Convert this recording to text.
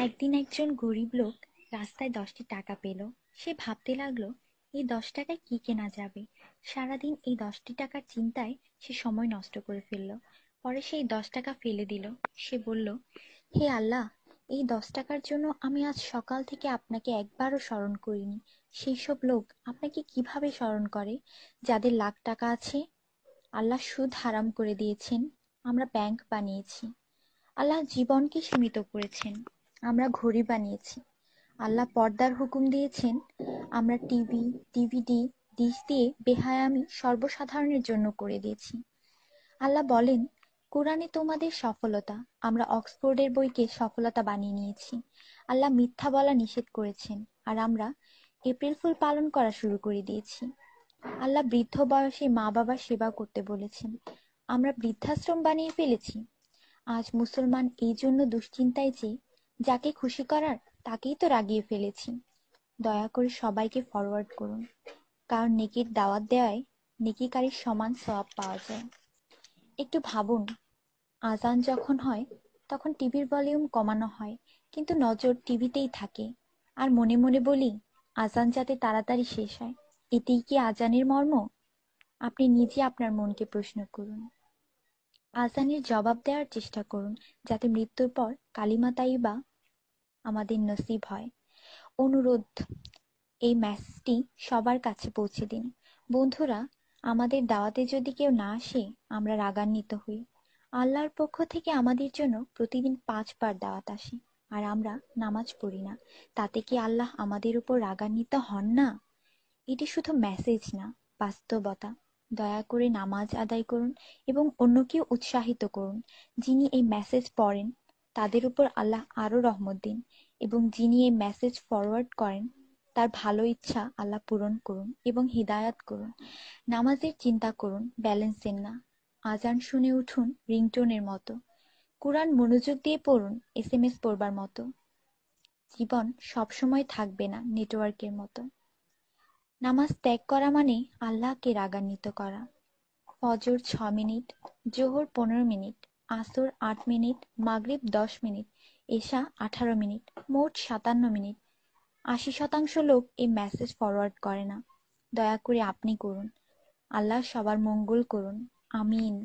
একদিন একজন গরিব লোক রাস্তায় 10টি টাকা পেল। সে ভাবতে লাগলো, এই 10 টাকায় কি কেনা যাবে। সারাদিন এই 10টি টাকার চিন্তায় সে সময় নষ্ট করে ফেললো। পরে সেই 10 টাকা ফেলে দিল। সে বলল, হে আল্লাহ, এই 10 টাকার জন্য আমি আজ সকাল থেকে আপনাকে একবারও স্মরণ করিনি। সেই সব লোক আপনাকে কিভাবে স্মরণ করে যাদের লাখ টাকা আছে? আল্লাহ সুদ হারাম করে দিয়েছেন, আমরা ব্যাংক বানিয়েছি। আল্লাহ জীবনকে সীমিত করেছেন, আমরা ঘড়ি বানিয়েছি। আল্লাহ পর্দার হুকুম দিয়েছেন, আমরা টিভি, ডিভিডি, ডিশ দিয়ে বেহায়ামি সর্বসাধারণের জন্য করে দিয়েছি। আল্লাহ বলেন, কোরআনে তোমাদের সফলতা, আমরা অক্সফোর্ডের বইকে সফলতা বানিয়ে নিয়েছি। আল্লাহ মিথ্যা বলা নিষেধ করেছেন, আর আমরা এপ্রিল ফুল পালন করা শুরু করে দিয়েছি। আল্লাহ বৃদ্ধ বয়সে মা বাবার সেবা করতে বলেছেন, আমরা বৃদ্ধাশ্রম বানিয়ে ফেলেছি। আজ মুসলমান এই জন্য দুশ্চিন্তায় যে যাকে খুশি করার তাকেই তো রাগিয়ে ফেলেছি। দয়া করে সবাইকে ফরওয়ার্ড করুন, কারণ নেকির দাওয়াত দেওয়ায় নেকিকারীর সমান সওয়াব পাওয়া যায়। একটু ভাবুন, আজান যখন হয় তখন টিভির ভলিউম কমানো হয়, কিন্তু নজর টিভিতেই থাকে। আর মনে মনে বলি, আজান যাতে তাড়াতাড়ি শেষ হয়। এতেই কি আজানের মর্ম? আপনি নিজে আপনার মনকে প্রশ্ন করুন। আজানের জবাব দেওয়ার চেষ্টা করুন, যাতে মৃত্যুর পর কালিমা তাইয়্যিবা আমাদের নসিব হয়। অনুরোধ, এই মেসেজটি সবার কাছে পৌঁছে দিন। বন্ধুরা, আমাদের দাওয়াতে যদি কেউ না আসে, আমরা রাগান্বিত হই। আল্লাহর পক্ষ থেকে আমাদের জন্য প্রতিদিন 5 বার দাওয়াত আসে, আর আমরা নামাজ পড়ি না। তাতে কি আল্লাহ আমাদের উপর রাগান্বিত হন না? এটি শুধু মেসেজ না, বাস্তবতা। দয়া করে নামাজ আদায় করুন এবং অন্যকেও উৎসাহিত করুন। যিনি এই মেসেজ পড়েন তাদের উপর আল্লাহ আরো রহমত দিন, এবং যিনি এই মেসেজ ফরওয়ার্ড করেন তার ভালো ইচ্ছা আল্লাহ পূরণ করুন এবং হিদায়াত করুন। নামাজের চিন্তা করুন, ব্যালেন্সের না। আজান শুনে উঠুন রিংটোনের মতো। কুরআন মনোযোগ দিয়ে পড়ুন, এসএমএস পড়বার মতো। জীবন সবসময় থাকবে না নেটওয়ার্কের মতো। নামাজ ত্যাগ করা মানে আল্লাহকে রাগান্বিত করা। ফজর 6 মিনিট, জোহর 15 মিনিট, আসর 8 মিনিট, মাগরিব 10 মিনিট, এশা 18 মিনিট, মোট 57 মিনিট। 80% লোক এই মেসেজ ফরওয়ার্ড করে না। দয়া করে আপনি করুন। আল্লাহ সবার মঙ্গল করুন। আমিন।